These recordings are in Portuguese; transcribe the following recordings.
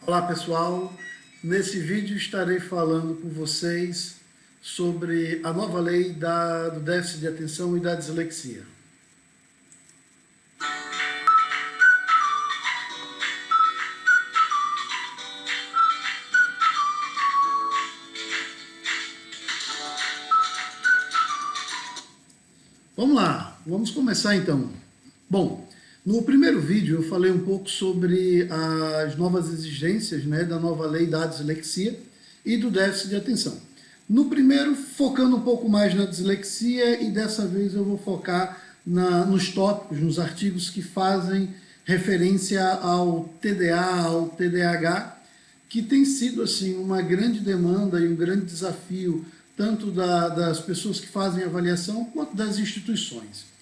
Olá pessoal, nesse vídeo estarei falando com vocês sobre a nova lei do déficit de atenção e da dislexia. Vamos lá, vamos começar então. Bom, no primeiro vídeo eu falei um pouco sobre as novas exigências, da nova lei da dislexia e do déficit de atenção. No primeiro, focando um pouco mais na dislexia, e dessa vez eu vou focar nos tópicos, nos artigos que fazem referência ao TDA, ao TDAH, que tem sido assim uma grande demanda e um grande desafio tanto das pessoas que fazem avaliação quanto das instituições.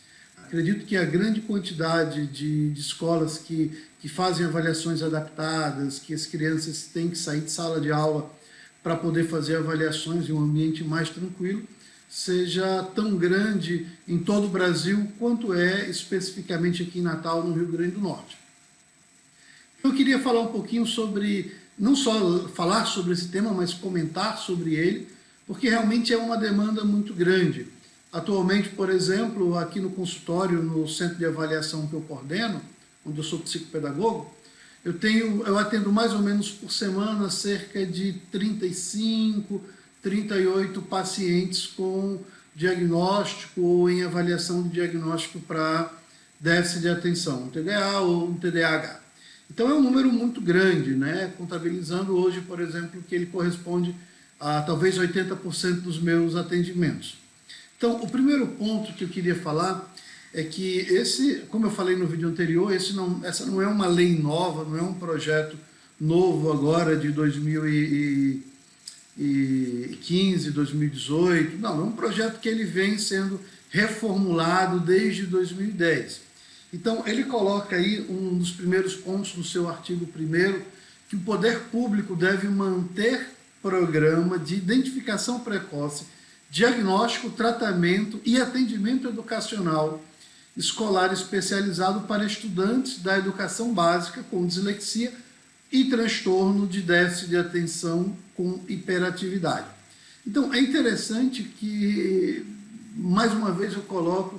Acredito que a grande quantidade de escolas que fazem avaliações adaptadas, que as crianças têm que sair de sala de aula para poder fazer avaliações em um ambiente mais tranquilo, seja tão grande em todo o Brasil quanto é especificamente aqui em Natal, no Rio Grande do Norte. Eu queria falar um pouquinho sobre, não só falar sobre esse tema, mas comentar sobre ele, porque realmente é uma demanda muito grande. Atualmente, por exemplo, aqui no consultório, no centro de avaliação que eu coordeno, onde eu sou psicopedagogo, eu atendo mais ou menos por semana cerca de 35, 38 pacientes com diagnóstico ou em avaliação de diagnóstico para déficit de atenção, um TDA ou um TDAH. Então é um número muito grande, contabilizando hoje, por exemplo, que ele corresponde a talvez 80% dos meus atendimentos. Então, o primeiro ponto que eu queria falar é que como eu falei no vídeo anterior, essa não é uma lei nova, não é um projeto novo agora de 2015, 2018, não, é um projeto que ele vem sendo reformulado desde 2010. Então, ele coloca aí um dos primeiros pontos do seu artigo 1º, que o poder público deve manter programa de identificação precoce, diagnóstico, tratamento e atendimento educacional escolar especializado para estudantes da educação básica com dislexia e transtorno de déficit de atenção com hiperatividade. Então, é interessante que, mais uma vez eu coloco,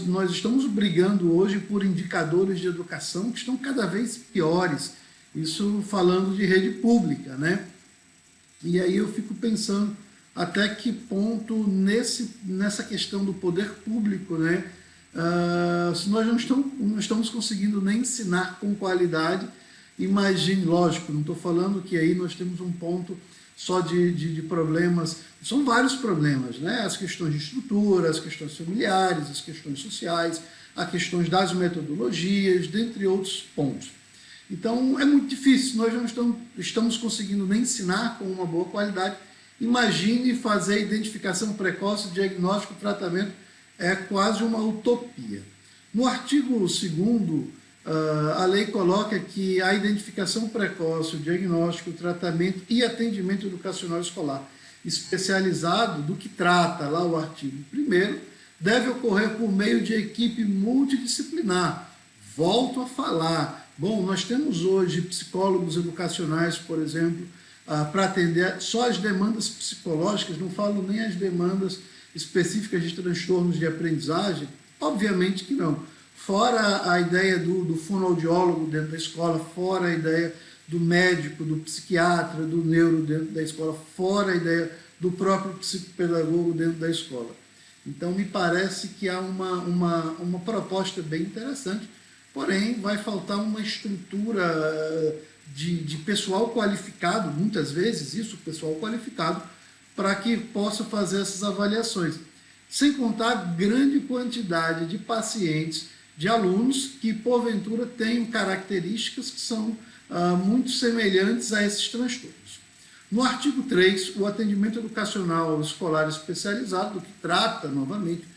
nós estamos brigando hoje por indicadores de educação que estão cada vez piores, isso falando de rede pública, E aí eu fico pensando até que ponto nessa questão do poder público, se nós não estamos conseguindo nem ensinar com qualidade, imagine, lógico, não estou falando que aí nós temos um ponto só de problemas, são vários problemas, as questões de estrutura, as questões familiares, as questões sociais, as questões das metodologias, dentre outros pontos. Então é muito difícil, nós não estamos conseguindo nem ensinar com uma boa qualidade. Imagine fazer identificação precoce, diagnóstico, tratamento, é quase uma utopia. No artigo 2º, a lei coloca que a identificação precoce, o diagnóstico, o tratamento e atendimento educacional escolar especializado, do que trata lá o artigo 1º, deve ocorrer por meio de equipe multidisciplinar. Volto a falar. Bom, nós temos hoje psicólogos educacionais, por exemplo, para atender só as demandas psicológicas, não falo nem as demandas específicas de transtornos de aprendizagem, obviamente que não. Fora a ideia do fonoaudiólogo dentro da escola, fora a ideia do médico, do psiquiatra, do neuro dentro da escola, fora a ideia do próprio psicopedagogo dentro da escola. Então, me parece que há uma proposta bem interessante, porém, vai faltar uma estrutura de pessoal qualificado, muitas vezes isso, pessoal qualificado, para que possa fazer essas avaliações. Sem contar a grande quantidade de pacientes, de alunos que, porventura, têm características que são muito semelhantes a esses transtornos. No artigo 3, o atendimento educacional escolar especializado, que trata, novamente,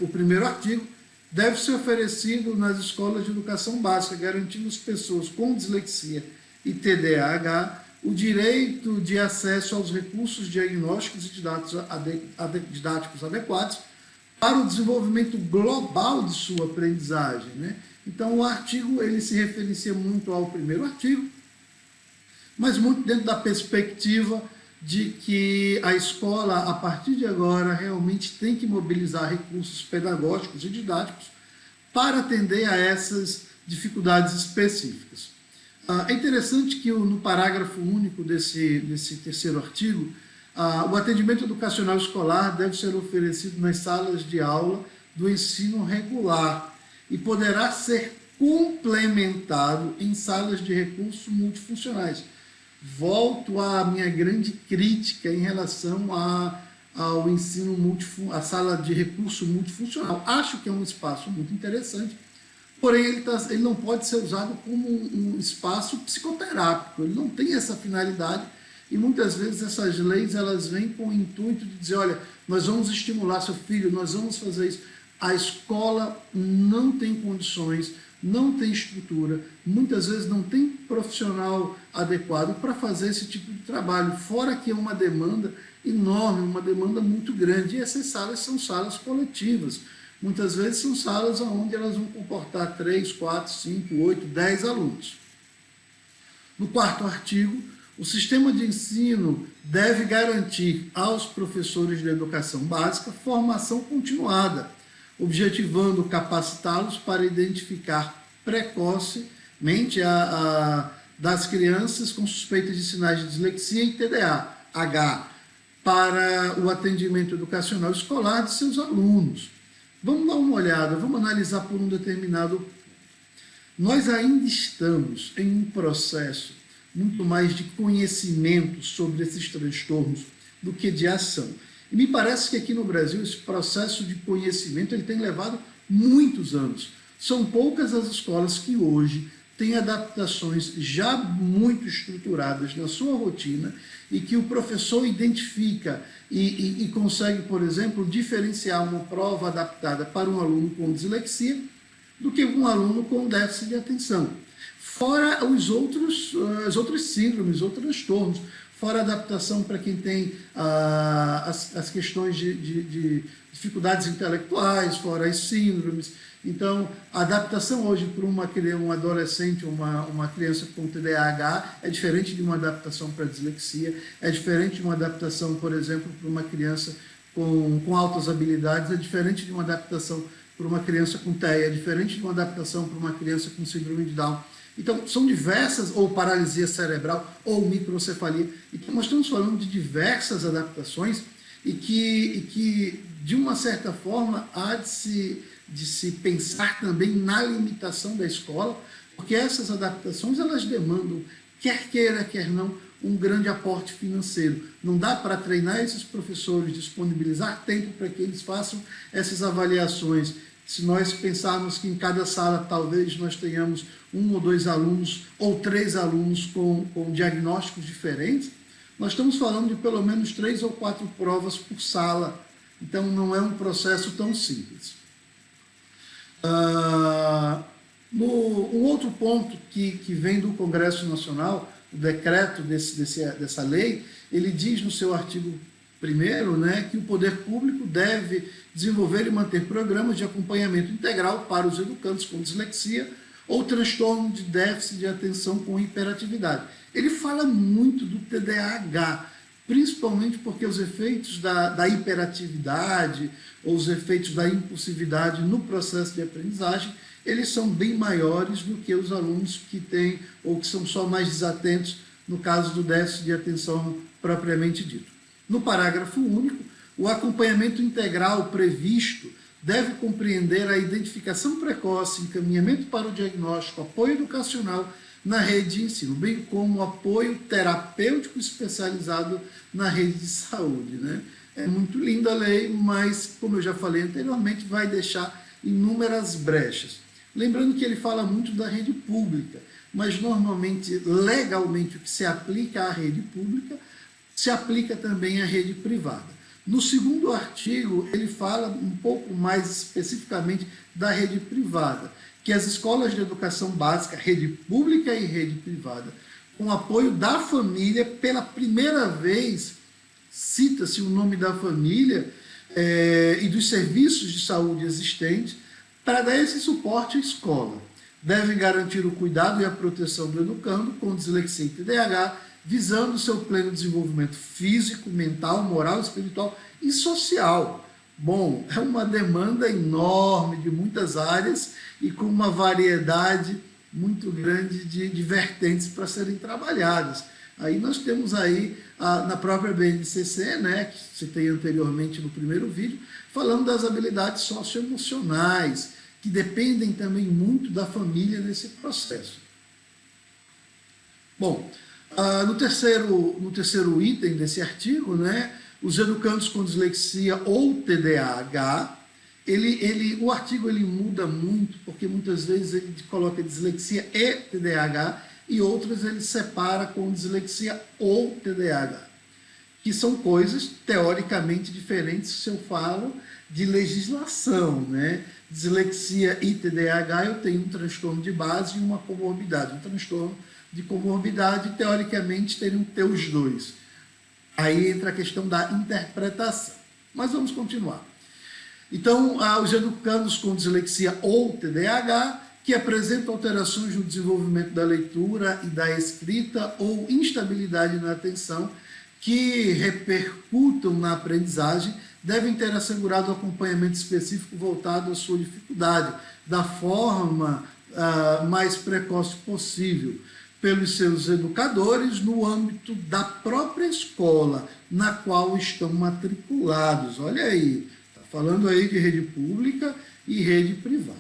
o primeiro artigo, deve ser oferecido nas escolas de educação básica, garantindo às pessoas com dislexia e TDAH o direito de acesso aos recursos diagnósticos e didáticos adequados para o desenvolvimento global de sua aprendizagem. Então, o artigo ele se referencia muito ao primeiro artigo, mas muito dentro da perspectiva de que a escola, a partir de agora, realmente tem que mobilizar recursos pedagógicos e didáticos para atender a essas dificuldades específicas. É interessante que no parágrafo único desse terceiro artigo, o atendimento educacional escolar deve ser oferecido nas salas de aula do ensino regular e poderá ser complementado em salas de recursos multifuncionais. Volto à minha grande crítica em relação ao ensino à sala de recurso multifuncional. Acho que é um espaço muito interessante, porém ele não pode ser usado como um espaço psicoterápico, ele não tem essa finalidade e muitas vezes essas leis elas vêm com o intuito de dizer, olha, nós vamos estimular seu filho, nós vamos fazer isso. A escola não tem condições, não tem estrutura, muitas vezes não tem profissional adequado para fazer esse tipo de trabalho, fora que é uma demanda enorme, uma demanda muito grande, e essas salas são salas coletivas. Muitas vezes são salas onde elas vão comportar 3, 4, 5, 8, 10 alunos. No quarto artigo, o sistema de ensino deve garantir aos professores de educação básica formação continuada, objetivando capacitá-los para identificar precocemente das crianças com suspeita de sinais de dislexia e TDAH para o atendimento educacional escolar de seus alunos. Vamos dar uma olhada, vamos analisar por um determinado ponto. Nós ainda estamos em um processo muito mais de conhecimento sobre esses transtornos do que de ação. E me parece que aqui no Brasil esse processo de conhecimento ele tem levado muitos anos. São poucas as escolas que hoje têm adaptações já muito estruturadas na sua rotina e que o professor identifica e consegue, por exemplo, diferenciar uma prova adaptada para um aluno com dislexia do que um aluno com déficit de atenção. Fora as outras síndromes, outros transtornos, fora a adaptação para quem tem as questões de dificuldades intelectuais, fora as síndromes. Então, a adaptação hoje para um adolescente, uma criança com TDAH, é diferente de uma adaptação para dislexia, é diferente de uma adaptação, por exemplo, para uma criança com altas habilidades, é diferente de uma adaptação para uma criança com TEA, é diferente de uma adaptação para uma criança com síndrome de Down. Então, são diversas, ou paralisia cerebral, ou microcefalia. Então, nós estamos falando de diversas adaptações e que de uma certa forma, há de se pensar também na limitação da escola, porque essas adaptações, elas demandam, quer queira, quer não, um grande aporte financeiro. Não dá para treinar esses professores, disponibilizar tempo para que eles façam essas avaliações. Se nós pensarmos que em cada sala talvez nós tenhamos 1 ou 2 alunos ou 3 alunos com diagnósticos diferentes, nós estamos falando de pelo menos 3 ou 4 provas por sala. Então não é um processo tão simples. Um outro ponto que vem do Congresso Nacional, o decreto dessa lei, ele diz no seu artigo 1º, né, que o poder público deve desenvolver e manter programas de acompanhamento integral para os educandos com dislexia ou transtorno de déficit de atenção com hiperatividade. Ele fala muito do TDAH, principalmente porque os efeitos da hiperatividade ou os efeitos da impulsividade no processo de aprendizagem, eles são bem maiores do que os alunos que têm ou que são só mais desatentos no caso do déficit de atenção propriamente dito. No parágrafo único, o acompanhamento integral previsto deve compreender a identificação precoce, encaminhamento para o diagnóstico, apoio educacional na rede de ensino, bem como apoio terapêutico especializado na rede de saúde, né? É muito linda a lei, mas, como eu já falei anteriormente, vai deixar inúmeras brechas. Lembrando que ele fala muito da rede pública, mas normalmente, legalmente, o que se aplica à rede pública, se aplica também à rede privada. No segundo artigo, ele fala um pouco mais especificamente da rede privada, que as escolas de educação básica, rede pública e rede privada, com apoio da família, pela primeira vez, cita-se o nome da família e dos serviços de saúde existentes para dar esse suporte à escola. devem garantir o cuidado e a proteção do educando com dislexia e TDAH, visando seu pleno desenvolvimento físico, mental, moral, espiritual e social. Bom, é uma demanda enorme de muitas áreas e com uma variedade muito grande de vertentes para serem trabalhadas. Aí nós temos aí, na própria BNCC, né, que citei anteriormente no primeiro vídeo, falando das habilidades socioemocionais, que dependem também muito da família nesse processo. Bom, no terceiro item desse artigo, né, os educandos com dislexia ou TDAH, o artigo ele muda muito, porque muitas vezes ele coloca dislexia e TDAH, e outras ele separa com dislexia ou TDAH, que são coisas teoricamente diferentes se eu falo de legislação, né? Dislexia e TDAH, eu tenho um transtorno de base e uma comorbidade. Um transtorno de comorbidade, teoricamente, teriam que ter os dois. Aí entra a questão da interpretação. Mas vamos continuar. Então, os educandos com dislexia ou TDAH, que apresentam alterações no desenvolvimento da leitura e da escrita ou instabilidade na atenção, que repercutam na aprendizagem, devem ter assegurado acompanhamento específico voltado à sua dificuldade, da forma mais precoce possível, pelos seus educadores no âmbito da própria escola na qual estão matriculados. Olha aí, está falando aí de rede pública e rede privada.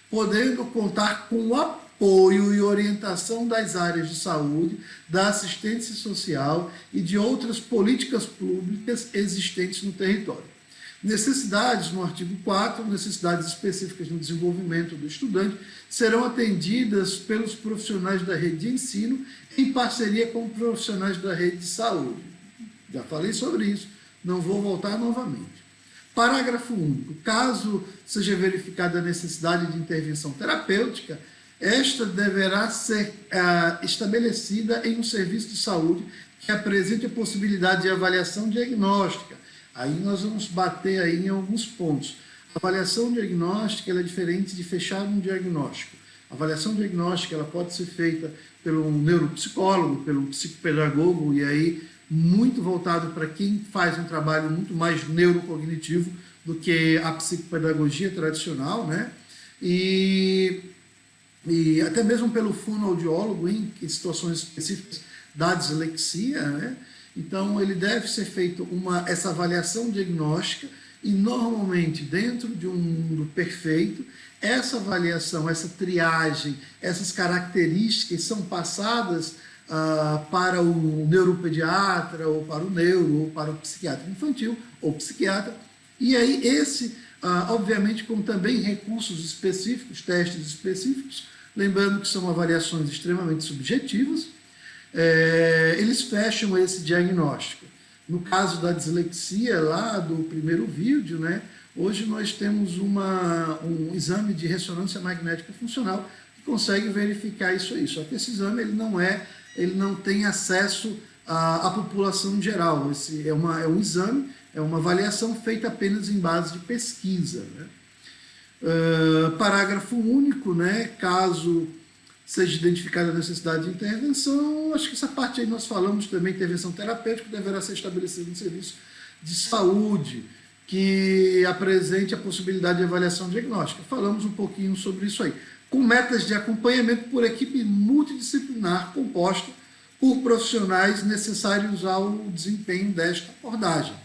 Podendo contar com o apoio e orientação das áreas de saúde, da assistência social e de outras políticas públicas existentes no território. Necessidades, no artigo 4, necessidades específicas no desenvolvimento do estudante serão atendidas pelos profissionais da rede de ensino em parceria com profissionais da rede de saúde. Já falei sobre isso, não vou voltar novamente. Parágrafo único. Caso seja verificada a necessidade de intervenção terapêutica, esta deverá ser estabelecida em um serviço de saúde que apresente a possibilidade de avaliação diagnóstica. Aí nós vamos bater aí em alguns pontos. A avaliação diagnóstica ela é diferente de fechar um diagnóstico. A avaliação diagnóstica ela pode ser feita pelo neuropsicólogo, pelo psicopedagogo, e aí muito voltado para quem faz um trabalho muito mais neurocognitivo do que a psicopedagogia tradicional, né? E até mesmo pelo fonoaudiólogo em situações específicas da dislexia, né? Então, ele deve ser feito essa avaliação diagnóstica e, normalmente, dentro do perfeito, essa avaliação, essa triagem, essas características são passadas para o neuropediatra, ou para o neuro, ou para o psiquiatra infantil, ou psiquiatra. E aí, obviamente, com também recursos específicos, testes específicos, lembrando que são avaliações extremamente subjetivas, eles fecham esse diagnóstico. No caso da dislexia, lá do primeiro vídeo, né, hoje nós temos um exame de ressonância magnética funcional que consegue verificar isso aí. Só que esse exame ele não tem acesso à população em geral. É um exame, é uma avaliação feita apenas em base de pesquisa, né? Parágrafo único, né, caso seja identificada a necessidade de intervenção, acho que essa parte aí nós falamos também, intervenção terapêutica deverá ser estabelecida em serviço de saúde, que apresente a possibilidade de avaliação diagnóstica. Falamos um pouquinho sobre isso aí. Com metas de acompanhamento por equipe multidisciplinar composta por profissionais necessários ao desempenho desta abordagem.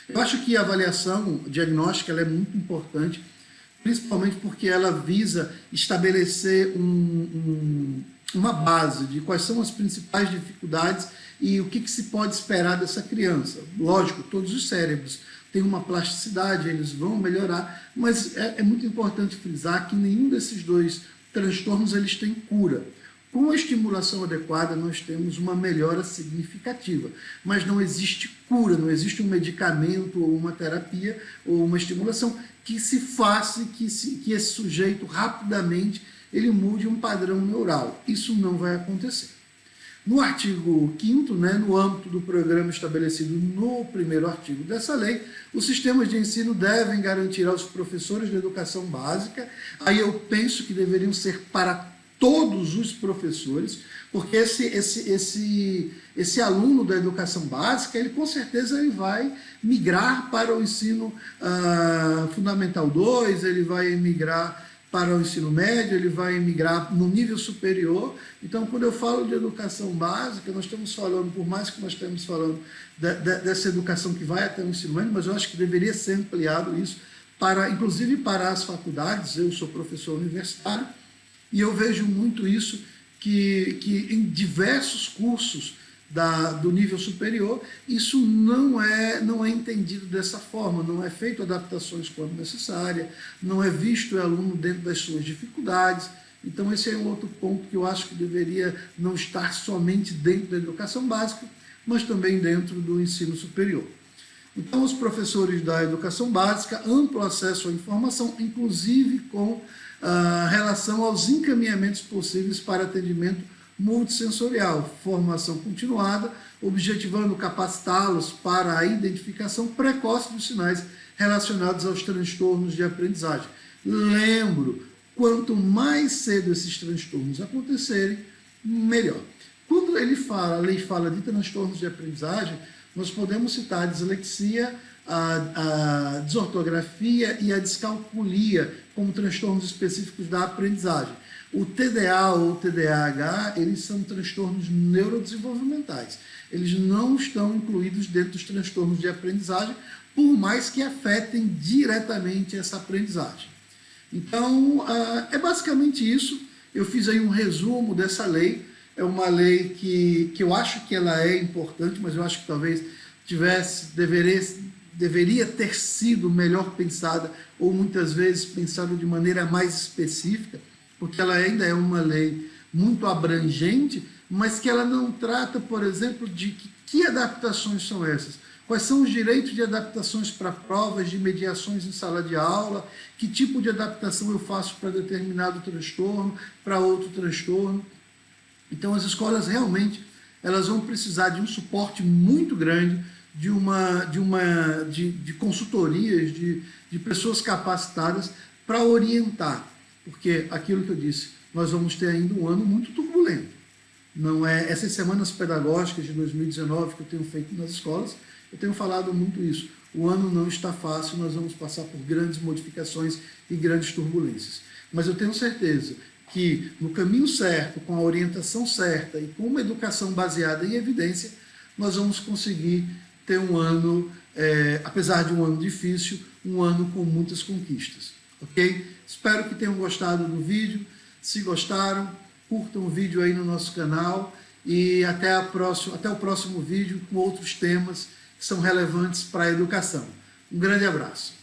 Eu acho que a avaliação diagnóstica ela é muito importante, principalmente porque ela visa estabelecer uma base de quais são as principais dificuldades e o que se pode esperar dessa criança. Lógico, todos os cérebros têm uma plasticidade, eles vão melhorar, mas é muito importante frisar que nenhum desses dois transtornos eles têm cura. Com a estimulação adequada, nós temos uma melhora significativa, mas não existe cura, não existe um medicamento ou uma terapia ou uma estimulação que se faça que esse sujeito rapidamente ele mude um padrão neural. Isso não vai acontecer. No artigo 5º, né, no âmbito do programa estabelecido no primeiro artigo dessa lei, os sistemas de ensino devem garantir aos professores de educação básica, aí eu penso que deveriam ser para todos os professores, porque esse aluno da educação básica, ele com certeza ele vai migrar para o ensino fundamental 2, ele vai migrar para o ensino médio, ele vai migrar no nível superior. Então, quando eu falo de educação básica, nós estamos falando, por mais que nós estamos falando dessa educação que vai até o ensino médio, mas eu acho que deveria ser ampliado isso, inclusive para as faculdades. Eu sou professor universitário e eu vejo muito isso, que em diversos cursos do nível superior, isso não é entendido dessa forma, não é feito adaptações quando necessária, não é visto o aluno dentro das suas dificuldades. Então esse é um outro ponto que eu acho que deveria não estar somente dentro da educação básica, mas também dentro do ensino superior. Então os professores da educação básica, amplo acesso à informação, inclusive com relação aos encaminhamentos possíveis para atendimento multissensorial, formação continuada, objetivando capacitá-los para a identificação precoce dos sinais relacionados aos transtornos de aprendizagem. Lembro, quanto mais cedo esses transtornos acontecerem, melhor. Quando a lei fala de transtornos de aprendizagem, nós podemos citar a dislexia, a desortografia e a descalculia como transtornos específicos da aprendizagem. O TDA ou o TDAH, eles são transtornos neurodesenvolvimentais. Eles não estão incluídos dentro dos transtornos de aprendizagem, por mais que afetem diretamente essa aprendizagem. Então, é basicamente isso. Eu fiz aí um resumo dessa lei. É uma lei que eu acho que ela é importante, mas eu acho que talvez deveria ter sido melhor pensada, ou muitas vezes pensada de maneira mais específica, porque ela ainda é uma lei muito abrangente, mas que ela não trata, por exemplo, de que adaptações são essas. Quais são os direitos de adaptações para provas, de mediações em sala de aula, que tipo de adaptação eu faço para determinado transtorno, para outro transtorno. Então as escolas realmente elas vão precisar de um suporte muito grande, de consultorias, de pessoas capacitadas para orientar. Porque aquilo que eu disse, nós vamos ter ainda um ano muito turbulento. Não é essas semanas pedagógicas de 2019 que eu tenho feito nas escolas, eu tenho falado muito isso. O ano não está fácil, nós vamos passar por grandes modificações e grandes turbulências. Mas eu tenho certeza que no caminho certo, com a orientação certa e com uma educação baseada em evidência, nós vamos conseguir ter um ano, apesar de um ano difícil, um ano com muitas conquistas. Ok? Espero que tenham gostado do vídeo. Se gostaram, curtam o vídeo aí no nosso canal e até o próximo vídeo com outros temas que são relevantes para a educação. Um grande abraço.